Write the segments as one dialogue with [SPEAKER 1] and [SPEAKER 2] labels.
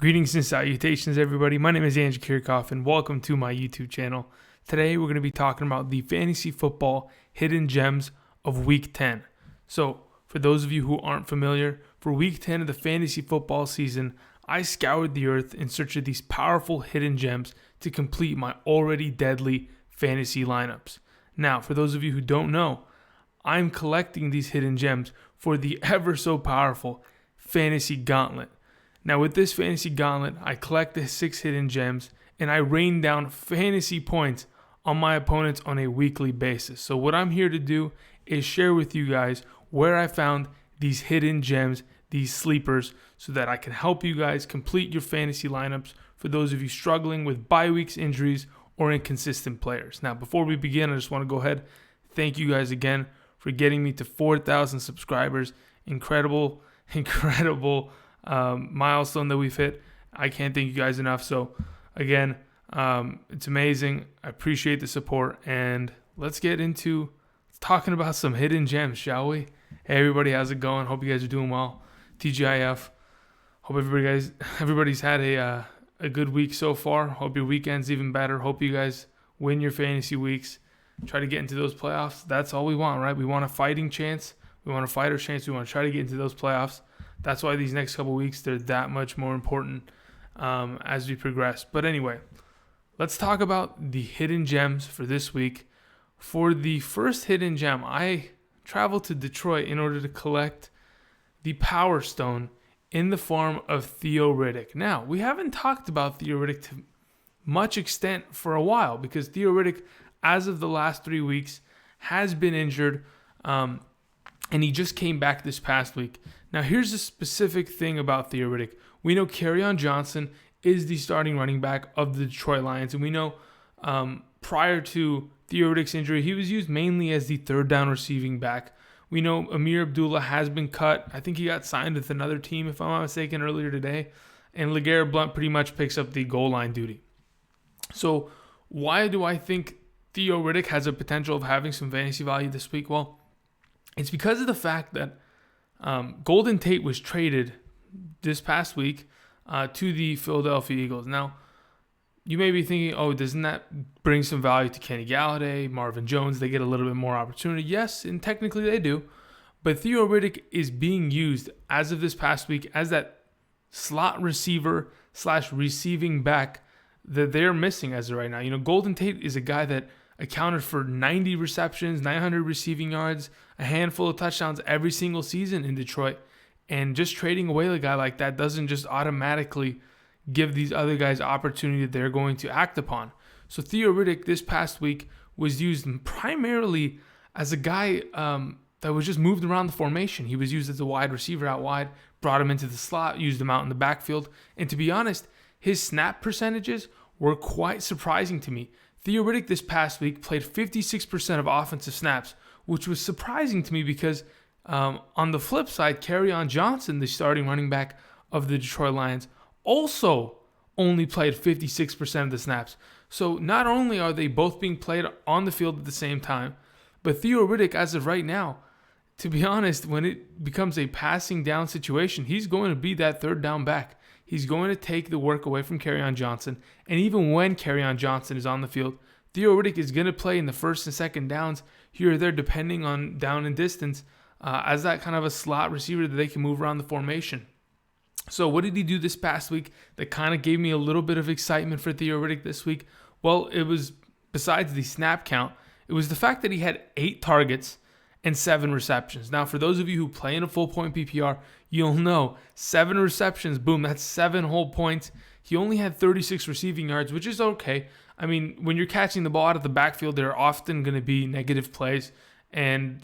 [SPEAKER 1] Greetings and salutations, everybody. My name is Andrew Kirchhoff, and welcome to my YouTube channel. Today, we're going to be talking about the fantasy football hidden gems of Week 10. So, for those of you who aren't familiar, for Week 10 of the fantasy football season, I scoured the earth in search of these powerful hidden gems to complete my already deadly fantasy lineups. Now, for those of you who don't know, I'm collecting these hidden gems for the ever so powerful Fantasy Gauntlet. Now, with this Fantasy Gauntlet, I collect the 6 hidden gems, and I rain down fantasy points on my opponents on a weekly basis. So what I'm here to do is share with you guys where I found these hidden gems, these sleepers, so that I can help you guys complete your fantasy lineups for those of you struggling with bye weeks, injuries, or inconsistent players. Now, before we begin, I just want to go ahead, thank you guys again for getting me to 4,000 subscribers. Incredible milestone that we've hit. I can't thank you guys enough. So again, it's amazing. I appreciate the support, and let's get into talking about some hidden gems, shall we? Hey everybody, how's it going? Hope you guys are doing well. TGIF. Hope everybody's had a good week so far. Hope your weekend's even better. Hope you guys win your fantasy weeks. Try to get into those playoffs. That's all we want, right? We want a fighting chance. We want a fighter chance. We want to try to get into those playoffs. That's why these next couple weeks, they're that much more important as we progress. But anyway, let's talk about the hidden gems for this week. For the first hidden gem, I traveled to Detroit in order to collect the Power Stone in the form of Theo Riddick. Now, we haven't talked about Theo Riddick to much extent for a while because Theo Riddick, as of the last 3 weeks, has been injured, and he just came back this past week. Now, here's a specific thing about Theo Riddick. We know Kerryon Johnson is the starting running back of the Detroit Lions, and we know prior to Theo Riddick's injury, he was used mainly as the third down receiving back. We know Amir Abdullah has been cut. I think he got signed with another team, if I'm not mistaken, earlier today. And LeGarrette Blount pretty much picks up the goal line duty. So why do I think Theo Riddick has a potential of having some fantasy value this week? Well, it's because of the fact that Golden Tate was traded this past week to the Philadelphia Eagles. Now, you may be thinking, oh, doesn't that bring some value to Kenny Galladay, Marvin Jones? They get a little bit more opportunity. Yes, and technically they do. But Theo Riddick is being used as of this past week as that slot receiver / receiving back that they're missing as of right now. You know, Golden Tate is a guy that accounted for 90 receptions, 900 receiving yards, a handful of touchdowns every single season in Detroit. And just trading away a guy like that doesn't just automatically give these other guys opportunity that they're going to act upon. So Theo Riddick this past week was used primarily as a guy that was just moved around the formation. He was used as a wide receiver out wide, brought him into the slot, used him out in the backfield. And to be honest, his snap percentages were quite surprising to me. Theo Riddick this past week played 56% of offensive snaps, which was surprising to me because on the flip side, Kerryon Johnson, the starting running back of the Detroit Lions, also only played 56% of the snaps. So not only are they both being played on the field at the same time, but Theo Riddick, as of right now, to be honest, when it becomes a passing down situation, he's going to be that third down back. He's going to take the work away from Kerryon Johnson. And even when Kerryon Johnson is on the field, Theo Riddick is going to play in the first and second downs here or there, depending on down and distance, as that kind of a slot receiver that they can move around the formation. So what did he do this past week that kind of gave me a little bit of excitement for Theo Riddick this week? Well, it was, besides the snap count, it was the fact that he had 8 targets and 7 receptions. Now, for those of you who play in a full-point PPR, you'll know 7 receptions, boom, that's 7 whole points. He only had 36 receiving yards, which is okay. I mean, when you're catching the ball out of the backfield, there are often going to be negative plays and,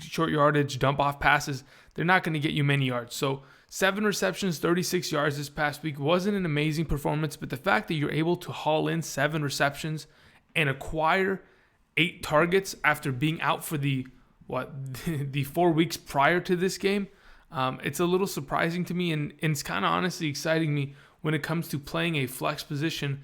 [SPEAKER 1] short yardage, dump-off passes. They're not going to get you many yards. So 7 receptions, 36 yards this past week wasn't an amazing performance, but the fact that you're able to haul in 7 receptions and acquire 8 targets after being out for the 4 weeks prior to this game, it's a little surprising to me, and it's kind of honestly exciting me when it comes to playing a flex position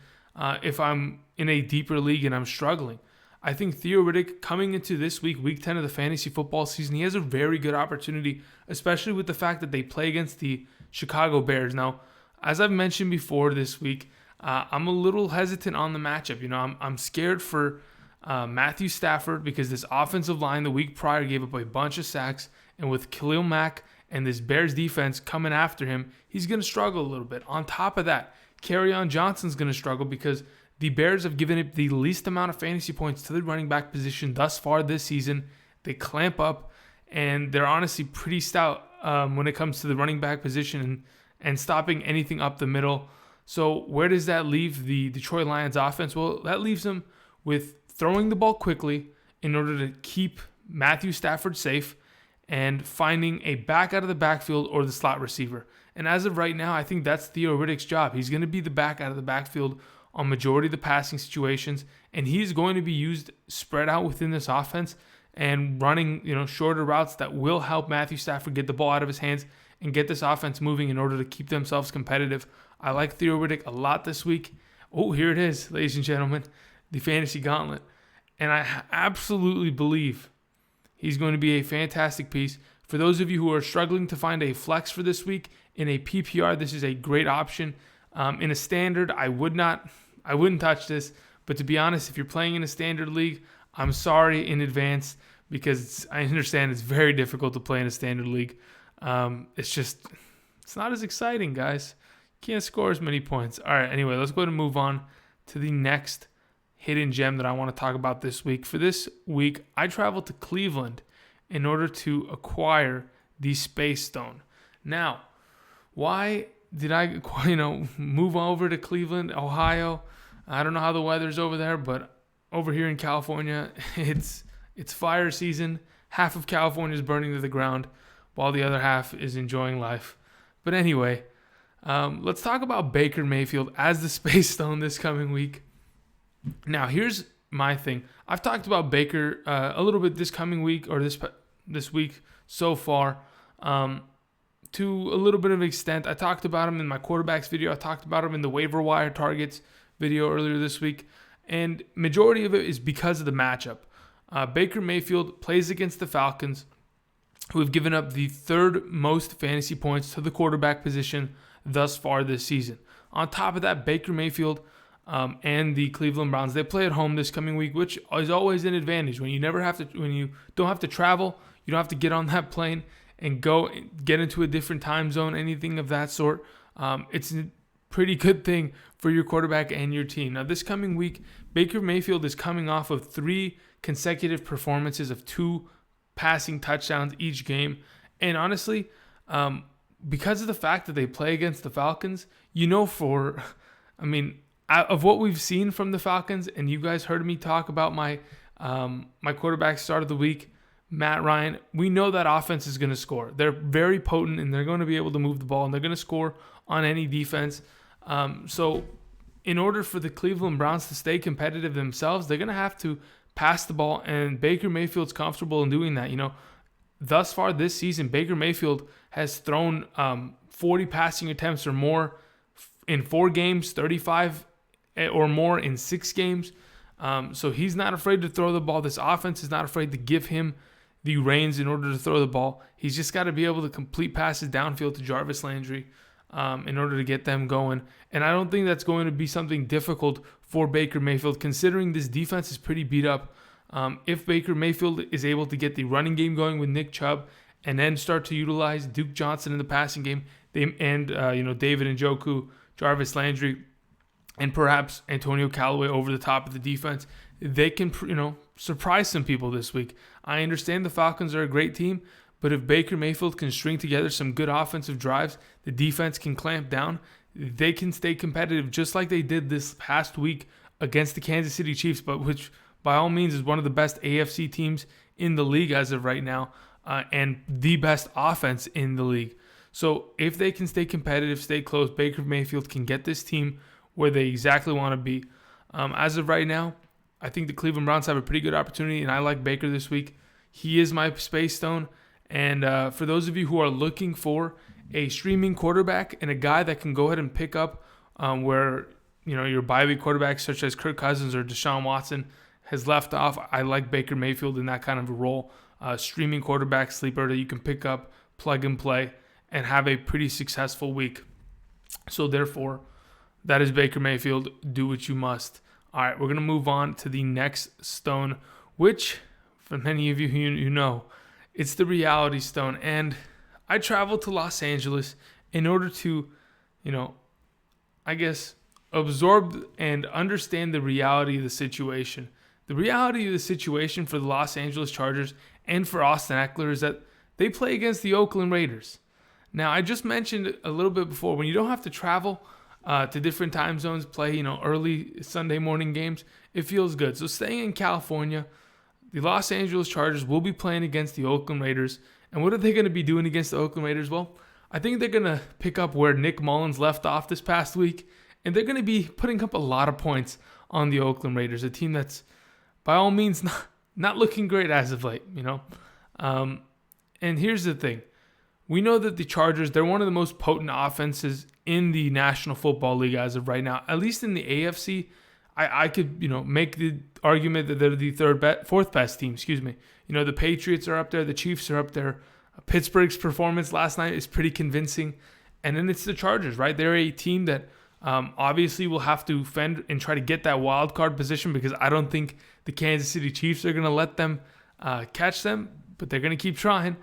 [SPEAKER 1] if I'm in a deeper league and I'm struggling. I think Theo Riddick, coming into this week, week 10 of the fantasy football season, he has a very good opportunity, especially with the fact that they play against the Chicago Bears. Now, as I've mentioned before this week, I'm a little hesitant on the matchup. I'm scared for Matthew Stafford because this offensive line the week prior gave up a bunch of sacks, and with Khalil Mack and this Bears defense coming after him, he's going to struggle a little bit. On top of that, Kerryon Johnson's going to struggle because the Bears have given it the least amount of fantasy points to the running back position thus far this season. They clamp up, and they're honestly pretty stout when it comes to the running back position and stopping anything up the middle. So where does that leave the Detroit Lions offense? Well, that leaves them with throwing the ball quickly in order to keep Matthew Stafford safe and finding a back out of the backfield or the slot receiver. And as of right now, I think that's Theo Riddick's job. He's going to be the back out of the backfield on majority of the passing situations, and he's going to be used spread out within this offense and running, shorter routes that will help Matthew Stafford get the ball out of his hands and get this offense moving in order to keep themselves competitive. I like Theo Riddick a lot this week. Oh, here it is, ladies and gentlemen, the Fantasy Gauntlet. And I absolutely believe he's going to be a fantastic piece. For those of you who are struggling to find a flex for this week, in a PPR, this is a great option. In a standard, I wouldn't touch this. But to be honest, if you're playing in a standard league, I'm sorry in advance because I understand it's very difficult to play in a standard league. It's not as exciting, guys. Can't score as many points. All right, anyway, let's go ahead and move on to the next hidden gem that I want to talk about this week. For this week, I traveled to Cleveland in order to acquire the Space Stone. Now, why did I, move over to Cleveland, Ohio? I don't know how the weather's over there, but over here in California, it's fire season. Half of California is burning to the ground, while the other half is enjoying life. But anyway, let's talk about Baker Mayfield as the Space Stone this coming week. Now, here's my thing. I've talked about Baker a little bit this coming week or this week so far. To a little bit of extent, I talked about him in my quarterbacks video. I talked about him in the waiver wire targets video earlier this week. And majority of it is because of the matchup. Baker Mayfield plays against the Falcons, who have given up the third most fantasy points to the quarterback position thus far this season. On top of that, Baker Mayfield and the Cleveland Browns, they play at home this coming week, which is always an advantage. When you don't have to travel, you don't have to get on that plane and go get into a different time zone, anything of that sort. It's a pretty good thing for your quarterback and your team. Now, this coming week, Baker Mayfield is coming off of 3 consecutive performances of 2 passing touchdowns each game. And honestly, because of the fact that they play against the Falcons, of what we've seen from the Falcons, and you guys heard me talk about my quarterback start of the week, Matt Ryan, we know that offense is going to score. They're very potent, and they're going to be able to move the ball, and they're going to score on any defense. So in order for the Cleveland Browns to stay competitive themselves, they're going to have to pass the ball, and Baker Mayfield's comfortable in doing that. Thus far this season, Baker Mayfield has thrown 40 passing attempts or more in 4 games, 35 or more in 6 games. So he's not afraid to throw the ball. This offense is not afraid to give him the reins in order to throw the ball. He's just got to be able to complete passes downfield to Jarvis Landry in order to get them going. And I don't think that's going to be something difficult for Baker Mayfield, considering this defense is pretty beat up. If Baker Mayfield is able to get the running game going with Nick Chubb and then start to utilize Duke Johnson in the passing game, David Njoku, Jarvis Landry, and perhaps Antonio Callaway over the top of the defense, they can, surprise some people this week. I understand the Falcons are a great team, but if Baker Mayfield can string together some good offensive drives, the defense can clamp down, they can stay competitive just like they did this past week against the Kansas City Chiefs, but which by all means is one of the best AFC teams in the league as of right now, and the best offense in the league. So if they can stay competitive, stay close, Baker Mayfield can get this team where they exactly want to be. As of right now, I think the Cleveland Browns have a pretty good opportunity, and I like Baker this week. He is my Space Stone. And for those of you who are looking for a streaming quarterback and a guy that can go ahead and pick up where your bye week quarterbacks such as Kirk Cousins or Deshaun Watson has left off, I like Baker Mayfield in that kind of a role. Streaming quarterback sleeper that you can pick up, plug and play, and have a pretty successful week. So therefore, that is Baker Mayfield. Do what you must. All right, we're going to move on to the next stone, which for many of you who know, it's the reality stone. And I traveled to Los Angeles in order to, I guess, absorb and understand the reality of the situation. The reality of the situation for the Los Angeles Chargers and for Austin Ekeler is that they play against the Oakland Raiders. Now, I just mentioned a little bit before, when you don't have to travel to different time zones, play, early Sunday morning games, it feels good. So staying in California, the Los Angeles Chargers will be playing against the Oakland Raiders. And what are they going to be doing against the Oakland Raiders? Well, I think they're going to pick up where Nick Mullins left off this past week. And they're going to be putting up a lot of points on the Oakland Raiders, a team that's by all means not looking great as of late, And here's the thing. We know that the Chargers, they're one of the most potent offenses in the National Football League as of right now. At least in the AFC, I could, make the argument that they're the fourth best team, The Patriots are up there, the Chiefs are up there. Pittsburgh's performance last night is pretty convincing. And then it's the Chargers, right? They're a team that obviously will have to fend and try to get that wild card position, because I don't think the Kansas City Chiefs are going to let them catch them, but they're going to keep trying.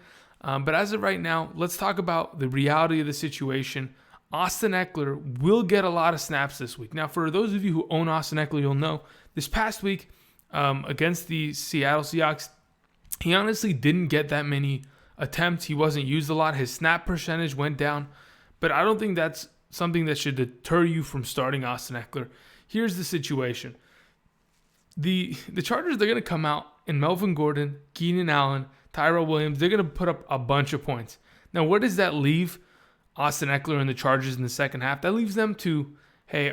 [SPEAKER 1] But as of right now, let's talk about the reality of the situation. Austin Ekeler will get a lot of snaps this week. Now, for those of you who own Austin Ekeler, you'll know this past week against the Seattle Seahawks, he honestly didn't get that many attempts. He wasn't used a lot. His snap percentage went down. But I don't think that's something that should deter you from starting Austin Ekeler. Here's the situation. The Chargers, they're going to come out, and Melvin Gordon, Keenan Allen, Tyrell Williams, they're going to put up a bunch of points. Now, where does that leave Austin Ekeler and the Chargers in the second half? That leaves them to, hey,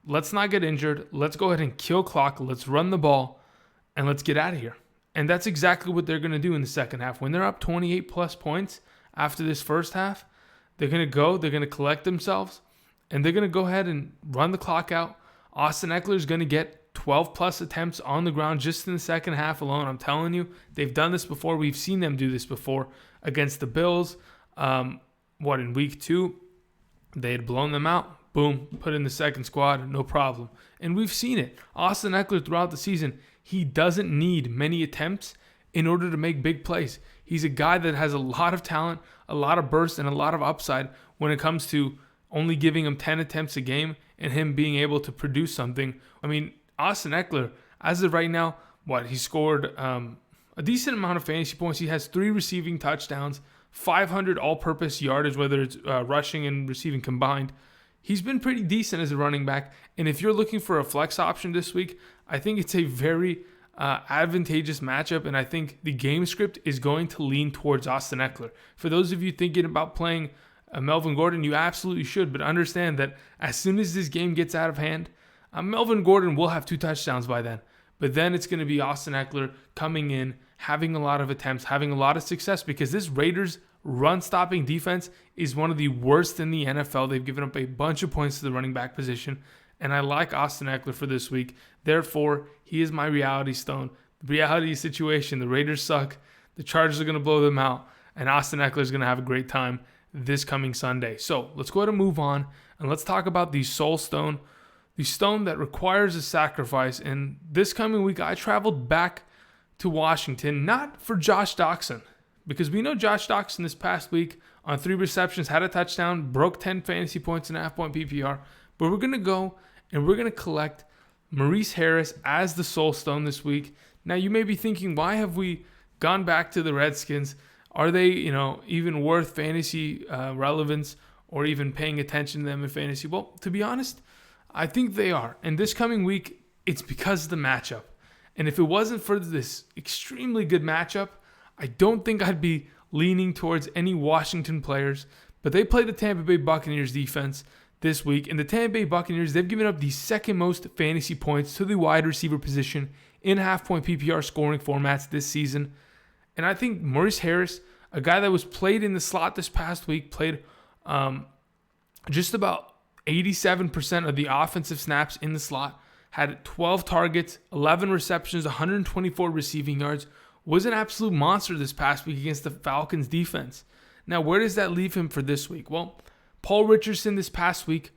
[SPEAKER 1] let's not get injured. Let's go ahead and kill clock. Let's run the ball, and let's get out of here. And that's exactly what they're going to do in the second half. When they're up 28-plus points after this first half, they're going to collect themselves, and they're going to go ahead and run the clock out. Austin Ekeler is going to get 12-plus attempts on the ground just in the second half alone. I'm telling you, they've done this before. We've seen them do this before against the Bills. In week 2, they had blown them out. Boom, put in the second squad, no problem. And we've seen it. Austin Ekeler throughout the season, he doesn't need many attempts in order to make big plays. He's a guy that has a lot of talent, a lot of burst, and a lot of upside when it comes to only giving him 10 attempts a game and him being able to produce something. I mean, Austin Ekeler, as of right now, he scored a decent amount of fantasy points. He has 3 receiving touchdowns, 500 all-purpose yardage, whether it's rushing and receiving combined. He's been pretty decent as a running back. And if you're looking for a flex option this week, I think it's a very advantageous matchup, and I think the game script is going to lean towards Austin Ekeler. For those of you thinking about playing Melvin Gordon, you absolutely should, but understand that as soon as this game gets out of hand, Melvin Gordon will have 2 touchdowns by then. But then it's going to be Austin Ekeler coming in, having a lot of attempts, having a lot of success, because this Raiders run-stopping defense is one of the worst in the NFL. They've given up a bunch of points to the running back position, and I like Austin Ekeler for this week. Therefore, he is my reality stone. The reality situation, the Raiders suck, the Chargers are going to blow them out, and Austin Ekeler is going to have a great time this coming Sunday. So let's go ahead and move on, and let's talk about the soul stone, the stone that requires a sacrifice. And this coming week, I traveled back to Washington, not for Josh Doxson, because we know Josh Doxson this past week on 3 receptions, had a touchdown, broke 10 fantasy points in half-point PPR. But we're going to go and we're going to collect Maurice Harris as the soul stone this week. Now, you may be thinking, why have we gone back to the Redskins? Are they, even worth fantasy relevance or even paying attention to them in fantasy? Well, to be honest, I think they are. And this coming week, it's because of the matchup. And if it wasn't for this extremely good matchup, I don't think I'd be leaning towards any Washington players. But they play the Tampa Bay Buccaneers defense this week. And the Tampa Bay Buccaneers, they've given up the second most fantasy points to the wide receiver position in half-point PPR scoring formats this season. And I think Maurice Harris, a guy that was played in the slot this past week, played just about 87% of the offensive snaps in the slot, had 12 targets, 11 receptions, 124 receiving yards, was an absolute monster this past week against the Falcons defense. Now, where does that leave him for this week? Well, Paul Richardson this past week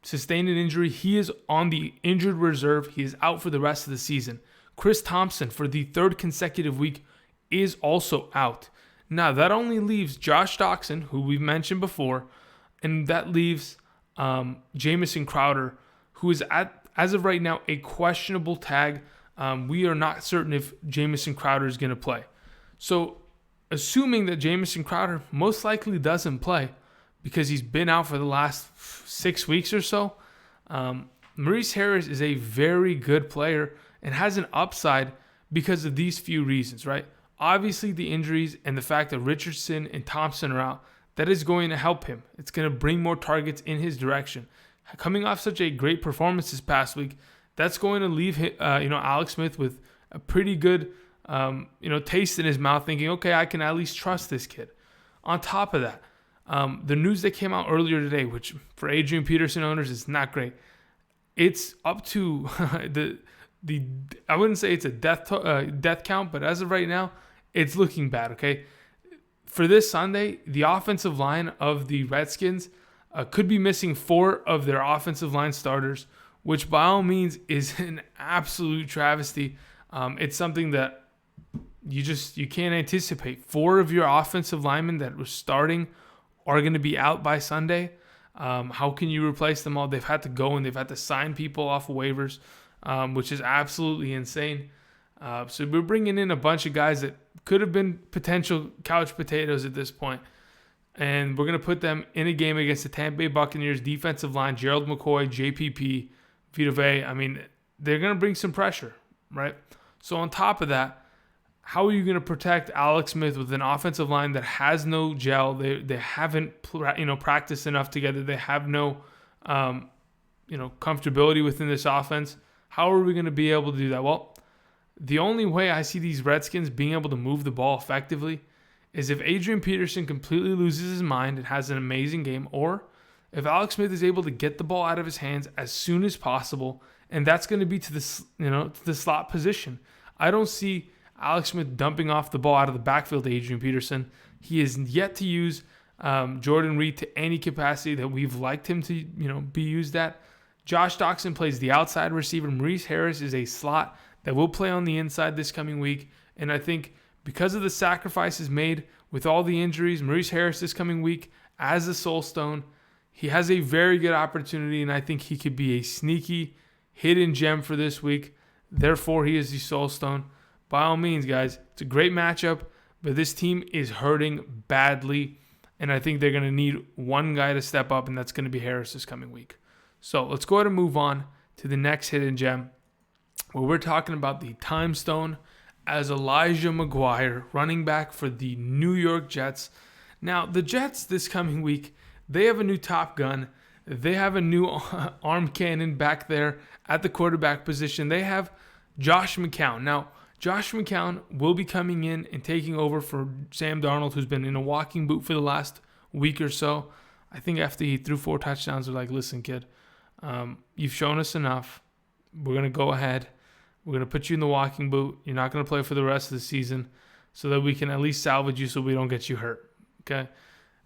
[SPEAKER 1] sustained an injury. He is on the injured reserve. He is out for the rest of the season. Chris Thompson, for the third consecutive week, is also out. Now, that only leaves Josh Doctson, who we've mentioned before, and that leaves Jamison Crowder, who is, as of right now, a questionable tag. We are not certain if Jamison Crowder is going to play. So, assuming that Jamison Crowder most likely doesn't play because he's been out for the last 6 weeks or so, Maurice Harris is a very good player and has an upside because of these few reasons, right? Obviously, the injuries and the fact that Richardson and Thompson are out, that is going to help him. It's going to bring more targets in his direction. Coming off such a great performance this past week, that's going to leave Alex Smith with a pretty good taste in his mouth, thinking, okay, I can at least trust this kid. On top of that, the news that came out earlier today, which for Adrian Peterson owners is not great, it's up to the I wouldn't say it's a death count, but as of right now, it's looking bad. Okay, for this Sunday, the offensive line of the Redskins could be missing 4 of their offensive line starters, which by all means is an absolute travesty. It's something that you can't anticipate. 4 of your offensive linemen that were starting are going to be out by Sunday. How can you replace them all? They've had to go and they've had to sign people off of waivers, which is absolutely insane. So we're bringing in a bunch of guys that could have been potential couch potatoes at this point. And we're going to put them in a game against the Tampa Bay Buccaneers defensive line, Gerald McCoy, JPP, Vita Vea. I mean, they're going to bring some pressure, right? So on top of that, how are you going to protect Alex Smith with an offensive line that has no gel? They haven't practiced enough together. They have no comfortability within this offense. How are we going to be able to do that? Well, the only way I see these Redskins being able to move the ball effectively is if Adrian Peterson completely loses his mind and has an amazing game, or if Alex Smith is able to get the ball out of his hands as soon as possible, and that's going to be to the slot position. I don't see Alex Smith dumping off the ball out of the backfield to Adrian Peterson. He is yet to use Jordan Reed to any capacity that we've liked him to be used at. Josh Doctson plays the outside receiver. Maurice Harris is a slot that will play on the inside this coming week. And I think because of the sacrifices made with all the injuries, Maurice Harris this coming week as a soul stone, he has a very good opportunity, and I think he could be a sneaky hidden gem for this week. Therefore, he is the soul stone. By all means, guys, it's a great matchup, but this team is hurting badly, and I think they're going to need one guy to step up, and that's going to be Harris this coming week. So let's go ahead and move on to the next hidden gem, where we're talking about the time stone as Elijah McGuire, running back for the New York Jets. Now, the Jets this coming week, they have a new Top Gun. They have a new arm cannon back there at the quarterback position. They have Josh McCown. Now, Josh McCown will be coming in and taking over for Sam Darnold, who's been in a walking boot for the last week or so. I think after he threw 4 touchdowns, they're like, listen, kid, you've shown us enough. We're going to go ahead. We're going to put you in the walking boot. You're not going to play for the rest of the season so that we can at least salvage you so we don't get you hurt. Okay?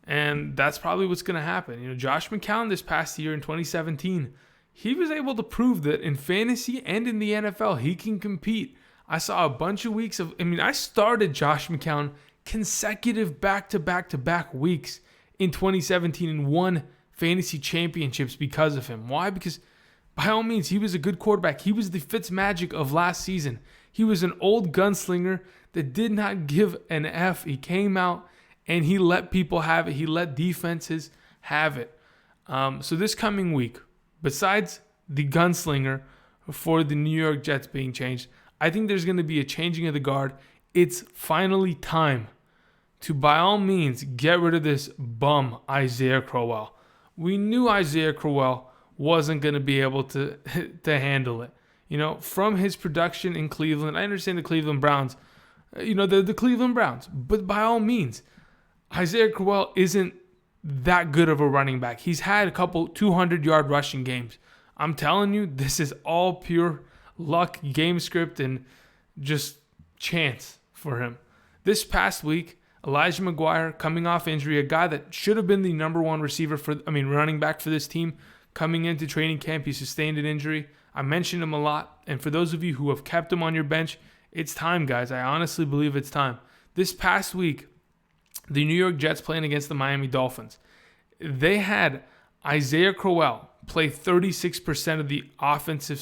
[SPEAKER 1] And that's probably what's going to happen. Josh McCown this past year in 2017, he was able to prove that in fantasy and in the NFL, he can compete. I saw a bunch of weeks I started Josh McCown consecutive back-to-back weeks in 2017 and won fantasy championships because of him. Why? Because by all means, he was a good quarterback. He was the Fitzmagic of last season. He was an old gunslinger that did not give an F. He came out and he let people have it. He let defenses have it. So this coming week, besides the gunslinger for the New York Jets being changed, I think there's going to be a changing of the guard. It's finally time to, by all means, get rid of this bum Isaiah Crowell. We knew Isaiah Crowell wasn't going to be able to handle it. From his production in Cleveland, I understand the Cleveland Browns, they're the Cleveland Browns, but by all means, Isaiah Crowell isn't that good of a running back. He's had a couple 200-yard rushing games. I'm telling you, this is all pure luck, game script, and just chance for him. This past week, Elijah McGuire coming off injury, a guy that should have been the number one running back for this team coming into training camp. He sustained an injury. I mentioned him a lot. And for those of you who have kept him on your bench, it's time, guys. I honestly believe it's time. This past week, the New York Jets playing against the Miami Dolphins, they had Isaiah Crowell play 35% of the offensive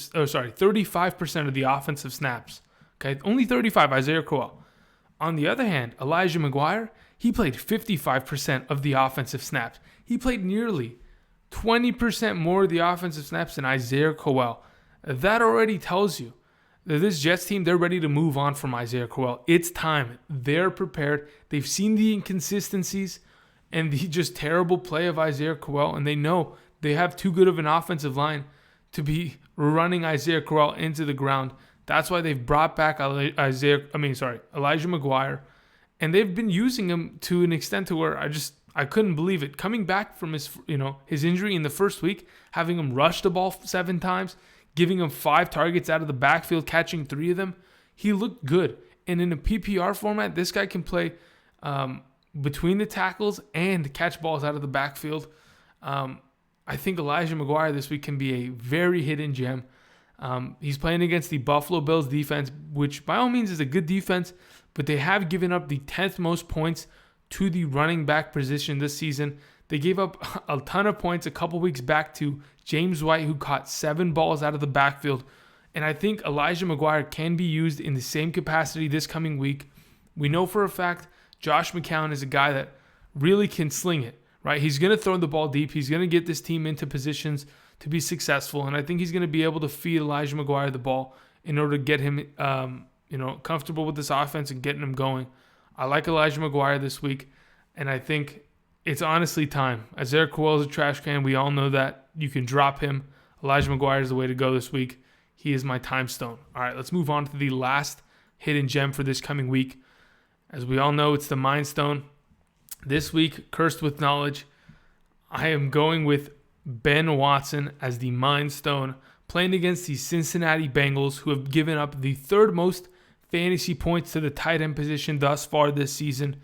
[SPEAKER 1] snaps. Okay, only 35, Isaiah Crowell. On the other hand, Elijah McGuire, he played 55% of the offensive snaps. He played nearly 20% more of the offensive snaps than Isaiah Crowell. That already tells you that this Jets team, they're ready to move on from Isaiah Crowell. It's time. They're prepared. They've seen the inconsistencies and the just terrible play of Isaiah Crowell, and they know they have too good of an offensive line to be running Isaiah Crowell into the ground. That's why they've brought back Elijah McGuire, and they've been using him to an extent to where I couldn't believe it. Coming back from his injury in the first week, having him rush the ball 7 times, giving him 5 targets out of the backfield, catching 3 of them, he looked good. And in a PPR format, this guy can play between the tackles and catch balls out of the backfield. I think Elijah McGuire this week can be a very hidden gem. He's playing against the Buffalo Bills defense, which by all means is a good defense, but they have given up the 10th most points to the running back position this season. They gave up a ton of points a couple weeks back to James White, who caught 7 balls out of the backfield. And I think Elijah McGuire can be used in the same capacity this coming week. We know for a fact Josh McCown is a guy that really can sling it, right? He's going to throw the ball deep. He's going to get this team into positions to be successful. And I think he's going to be able to feed Elijah McGuire the ball in order to get him comfortable with this offense and getting him going. I like Elijah McGuire this week, and I think it's honestly time. Isaiah Crowell is a trash can. We all know that. You can drop him. Elijah McGuire is the way to go this week. He is my time stone. All right, let's move on to the last hidden gem for this coming week. As we all know, it's the Mind Stone. This week, cursed with knowledge, I am going with Ben Watson as the Mind Stone, playing against the Cincinnati Bengals, who have given up the 3rd most fantasy points to the tight end position thus far this season.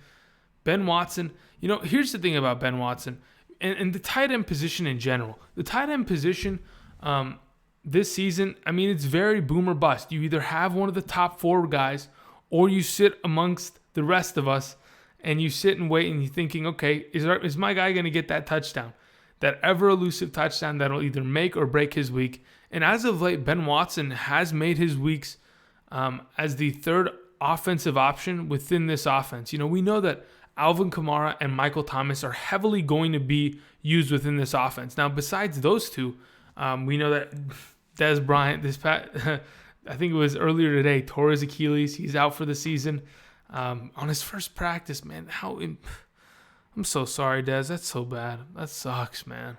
[SPEAKER 1] Ben Watson, here's the thing about Ben Watson and the tight end position in general. The tight end position this season, it's very boom or bust. You either have one of the top 4 guys or you sit amongst the rest of us and you sit and wait and you're thinking, okay, is my guy going to get that touchdown? That ever elusive touchdown that'll either make or break his week. And as of late, Ben Watson has made his weeks as the 3rd offensive option within this offense. We know that Alvin Kamara and Michael Thomas are heavily going to be used within this offense. Now, besides those two, we know that Dez Bryant, I think it was earlier today, tore his Achilles. He's out for the season. On his first practice, man, I'm so sorry, Dez. That's so bad. That sucks, man.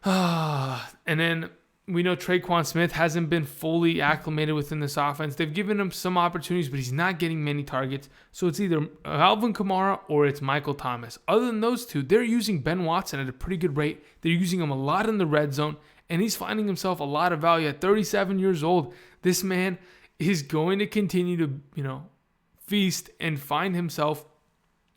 [SPEAKER 1] And then we know Traquan Smith hasn't been fully acclimated within this offense. They've given him some opportunities, but he's not getting many targets. So it's either Alvin Kamara or it's Michael Thomas. Other than those two, they're using Ben Watson at a pretty good rate. They're using him a lot in the red zone, and he's finding himself a lot of value. At 37 years old, this man is going to continue to, feast and find himself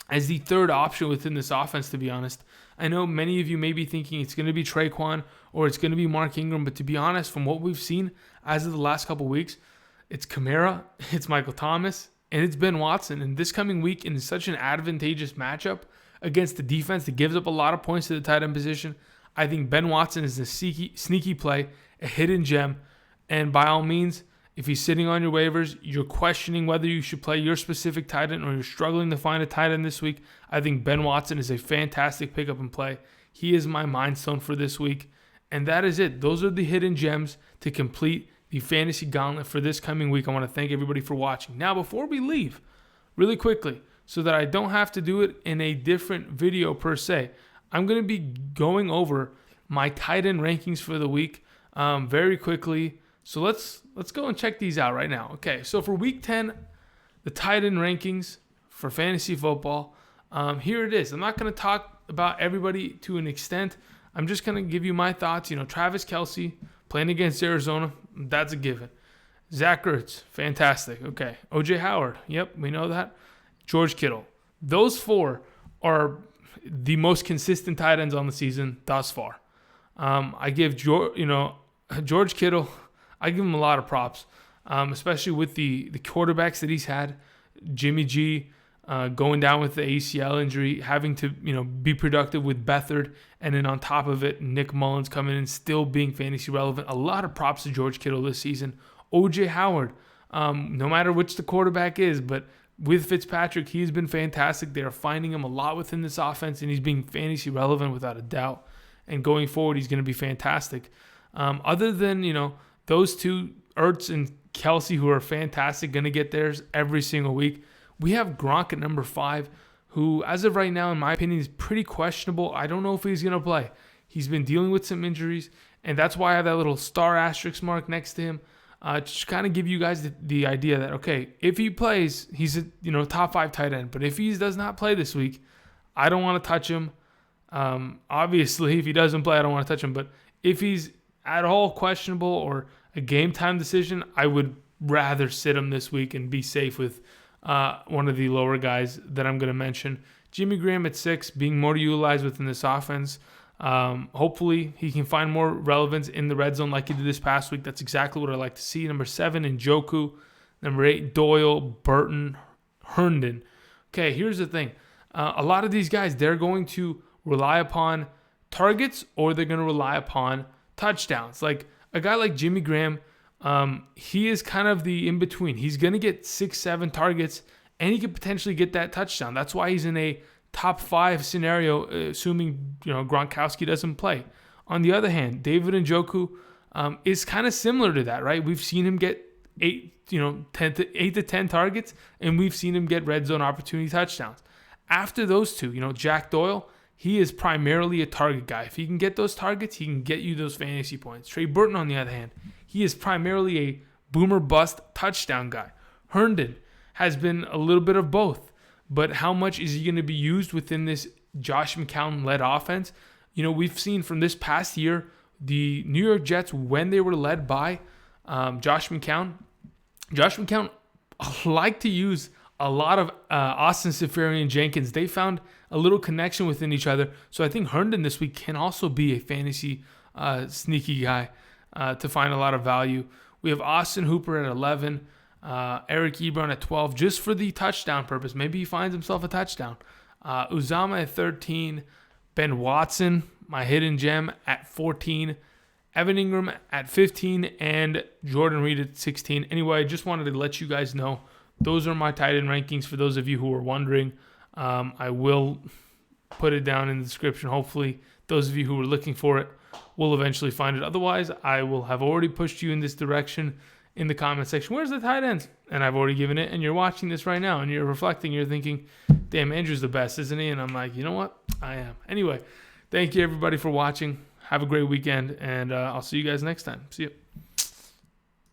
[SPEAKER 1] as the 3rd option within this offense, to be honest. I know many of you may be thinking it's going to be Traquan or it's going to be Mark Ingram, but to be honest, from what we've seen as of the last couple weeks, it's Kamara, it's Michael Thomas, and it's Ben Watson. And this coming week, in such an advantageous matchup against the defense that gives up a lot of points to the tight end position, I think Ben Watson is a sneaky play, a hidden gem. And by all means, if he's sitting on your waivers, you're questioning whether you should play your specific tight end or you're struggling to find a tight end this week, I think Ben Watson is a fantastic pickup and play. He is my Mind Stone for this week. And that is it. Those are the hidden gems to complete the Fantasy Gauntlet for this coming week. I want to thank everybody for watching. Now, before we leave, really quickly, so that I don't have to do it in a different video per se, I'm going to be going over my tight end rankings for the week very quickly. So let's go and check these out right now. Okay, so for week 10, the tight end rankings for fantasy football. Here it is. I'm not going to talk about everybody to an extent. I'm just going to give you my thoughts. Travis Kelce playing against Arizona, that's a given. Zach Ertz, fantastic. Okay, O.J. Howard, yep, we know that. George Kittle, Those 4 are the most consistent tight ends on the season thus far. I give George Kittle, I give him a lot of props, especially with the quarterbacks that he's had. Jimmy G going down with the ACL injury, having to be productive with Beathard, and then on top of it, Nick Mullins coming in, still being fantasy relevant. A lot of props to George Kittle this season. OJ Howard, no matter which the quarterback is, but with Fitzpatrick, he's been fantastic. They are finding him a lot within this offense, and he's being fantasy relevant without a doubt. And going forward, he's going to be fantastic. Other than those 2, Ertz and Kelsey, who are fantastic, going to get theirs every single week. We have Gronk at number 5, who, as of right now, in my opinion, is pretty questionable. I don't know if he's going to play. He's been dealing with some injuries, and that's why I have that little star asterisk mark next to him. To kind of give you guys the idea that, okay, if he plays, he's a top 5 tight end. But if he does not play this week, I don't want to touch him. Obviously, if he doesn't play, I don't want to touch him. But if he's at all questionable or a game time decision, I would rather sit him this week and be safe with one of the lower guys that I'm going to mention. Jimmy Graham at 6, being more utilized within this offense. Hopefully he can find more relevance in the red zone like he did this past week. That's exactly what I like to see. Number 7, Njoku. Number 8, Doyle, Burton, Herndon. Okay, here's the thing. A lot of these guys, they're going to rely upon targets or they're going to rely upon touchdowns. Like a guy like Jimmy Graham, he is kind of the in-between. He's going to get 6-7 targets, and he could potentially get that touchdown. That's why he's in a top 5 scenario, assuming Gronkowski doesn't play. On the other hand, David Njoku is kind of similar to that, right? We've seen him get 8 to 10 targets, and we've seen him get red zone opportunity touchdowns. After those 2, Jack Doyle, he is primarily a target guy. If he can get those targets, he can get you those fantasy points. Trey Burton, on the other hand, he is primarily a boomer bust touchdown guy. Herndon has been a little bit of both. But how much is he going to be used within this Josh McCown-led offense? We've seen from this past year, the New York Jets, when they were led by Josh McCown liked to use a lot of Austin Seferian-Jenkins. They found a little connection within each other. So I think Herndon this week can also be a fantasy sneaky guy to find a lot of value. We have Austin Hooper at 11. Eric Ebron at 12, just for the touchdown purpose. Maybe he finds himself a touchdown. Uzama at 13. Ben Watson, my hidden gem, at 14. Evan Ingram at 15. And Jordan Reed at 16. Anyway, I just wanted to let you guys know those are my tight end rankings for those of you who are wondering. I will put it down in the description. Hopefully, those of you who are looking for it will eventually find it. Otherwise, I will have already pushed you in this direction in the comment section. Where's the tight ends? And I've already given it, and you're watching this right now, and you're reflecting, you're thinking, damn, Andrew's the best, isn't he? And I'm like, you know what? I am. Anyway, thank you, everybody, for watching. Have a great weekend, and I'll see you guys next time. See you.